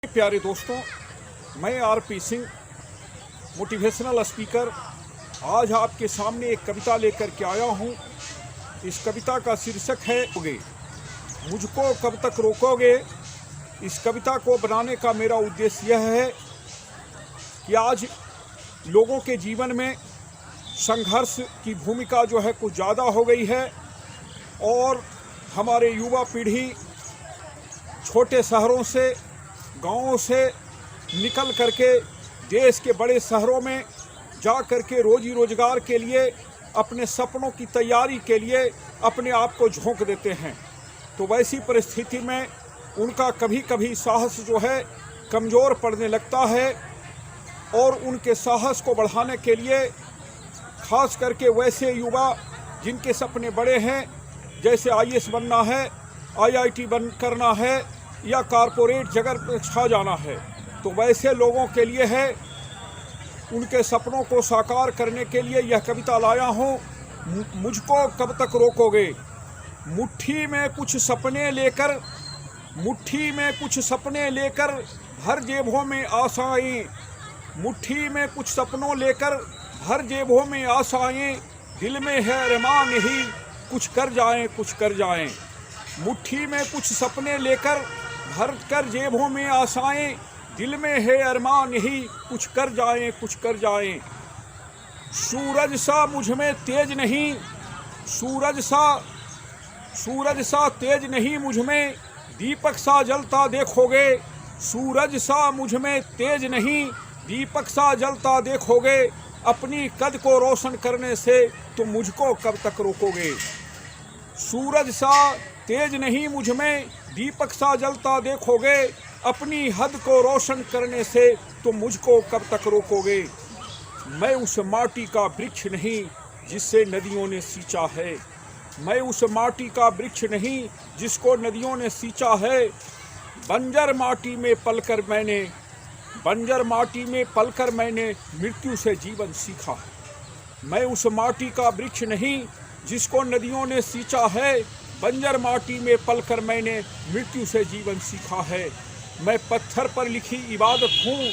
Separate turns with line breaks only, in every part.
प्यारे दोस्तों, मैं आरपी सिंह, मोटिवेशनल स्पीकर, आज आपके सामने एक कविता लेकर के आया हूँ। इस कविता का शीर्षक है रोकोगे, मुझको कब तक रोकोगे। इस कविता को बनाने का मेरा उद्देश्य यह है कि आज लोगों के जीवन में संघर्ष की भूमिका जो है कुछ ज़्यादा हो गई है और हमारे युवा पीढ़ी छोटे शहरों से, गांवों से निकल करके देश के बड़े शहरों में जा करके रोजी रोजगार के लिए, अपने सपनों की तैयारी के लिए अपने आप को झोंक देते हैं। तो वैसी परिस्थिति में उनका कभी कभी साहस जो है कमज़ोर पड़ने लगता है और उनके साहस को बढ़ाने के लिए खास करके वैसे युवा जिनके सपने बड़े हैं, जैसे आईएएस बनना है, आईआईटी बन करना है या कारपोरेट जगह पर छा जाना है, तो वैसे लोगों के लिए है, उनके सपनों को साकार करने के लिए यह कविता लाया हूँ। मुझको कब तक रोकोगे। मुट्ठी में कुछ सपने लेकर, मुट्ठी में कुछ सपने लेकर भर जेबों में आशाएं, मुट्ठी में कुछ सपनों लेकर भर जेबों में आशाएं, दिल में है अरमान ही कुछ कर जाएं, कुछ कर जाएं। मुट्ठी में कुछ सपने लेकर भर कर जेबों में आशाएं, दिल में है अरमान ही कुछ कर जाएं, कुछ कर जाएं। सूरज सा मुझ में तेज नहीं, सूरज सा तेज नहीं मुझ में, दीपक सा जलता देखोगे। सूरज सा मुझ में तेज नहीं, दीपक सा जलता देखोगे। अपनी कद को रोशन करने से तुम मुझको कब तक रोकोगे। सूरज सा तेज नहीं मुझ में, दीपक सा जलता देखोगे। अपनी हद को रोशन करने से तुम मुझको कब तक रोकोगे। मैं उस माटी का वृक्ष नहीं जिससे नदियों ने सींचा है, मैं उस माटी का वृक्ष नहीं जिसको नदियों ने सींचा है। बंजर माटी में पलकर मैंने, बंजर माटी में पलकर मैंने मृत्यु से जीवन सीखा है। मैं उस माटी का वृक्ष नहीं जिसको नदियों ने सींचा है, बंजर माटी में पलकर मैंने मृत्यु से जीवन सीखा है। मैं पत्थर पर लिखी इबादत हूँ,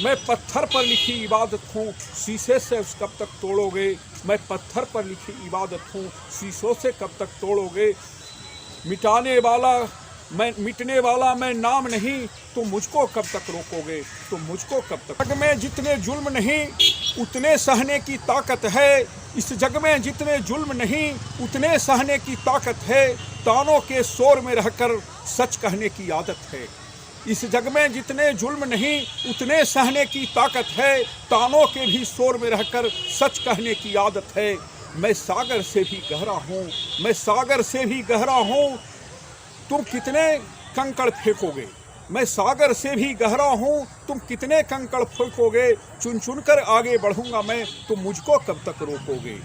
मैं पत्थर पर लिखी इबादत हूँ, शीशे से कब तक तोड़ोगे। मैं पत्थर पर लिखी इबादत हूँ, शीशों से कब तक तोड़ोगे। मिटाने वाला मैं, मिटने वाला मैं नाम नहीं, तो मुझको कब तक रोकोगे, तो मुझको कब तक। जग में जितने जुल्म नहीं उतने सहने की ताकत है, इस जग में जितने जुल्म नहीं उतने सहने की ताकत है। तानों के शोर में रहकर सच कहने की आदत है, इस जग में जितने जुल्म नहीं उतने सहने की ताकत है। तानों के भी शोर में रहकर सच कहने की आदत है। मैं सागर से भी गहरा हूँ, मैं सागर से भी गहरा हूँ, तुम कितने कंकड़ फेंकोगे। मैं सागर से भी गहरा हूँ, तुम कितने कंकड़ फेंकोगे। चुन चुन कर आगे बढ़ूंगा मैं, तुम मुझको कब तक रोकोगे।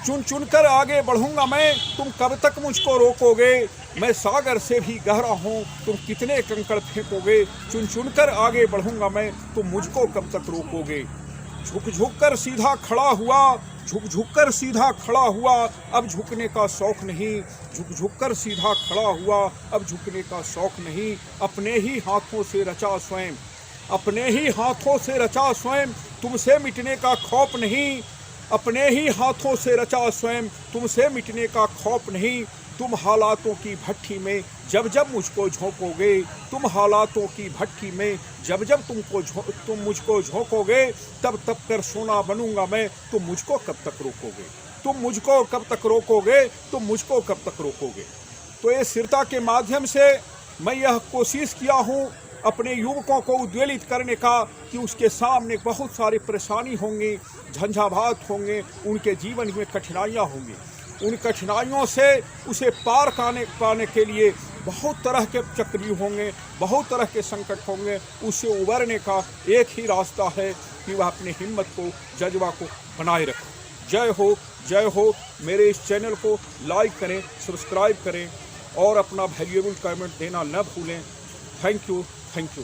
चुन चुन कर आगे बढ़ूंगा मैं, तुम कब तक मुझको रोकोगे। मैं सागर से भी गहरा हूँ, तुम कितने कंकड़ फेंकोगे। चुन चुन कर आगे बढ़ूंगा मैं, तुम मुझको कब तक रोकोगे। झुक झुक कर सीधा खड़ा हुआ, झुक झुक कर सीधा खड़ा हुआ, अब झुकने का शौक नहीं। झुक झुक कर सीधा खड़ा हुआ, अब झुकने का शौक नहीं। अपने ही हाथों से रचा स्वयं, अपने ही हाथों से रचा स्वयं, तुमसे मिटने का खौफ नहीं। अपने ही हाथों से रचा स्वयं, तुमसे मिटने का खौफ नहीं। तुम हालातों की भट्ठी में जब जब मुझको झोंकोगे, तुम हालातों की भट्ठी में जब जब तुम मुझको झोंकोगे, तब तब कर सोना बनूंगा मैं, तुम मुझको कब तक रोकोगे। तुम मुझको कब तक रोकोगे, तुम मुझको कब तक रोकोगे। तो ये स्थिरता के माध्यम से मैं यह कोशिश किया हूँ अपने युवकों को उद्वेलित करने का कि उसके सामने बहुत सारी परेशानी होंगी, झंझावात होंगे, उनके जीवन में कठिनाइयाँ होंगी। उन कठिनाइयों से उसे पार पाने के लिए बहुत तरह के चक्रव्यूह होंगे, बहुत तरह के संकट होंगे। उससे उबरने का एक ही रास्ता है कि वह अपनी हिम्मत को, जज्बा को बनाए रखे। जय हो, जय हो। मेरे इस चैनल को लाइक करें, सब्सक्राइब करें और अपना वैल्यूएबल कमेंट देना न भूलें। Thank you, thank you.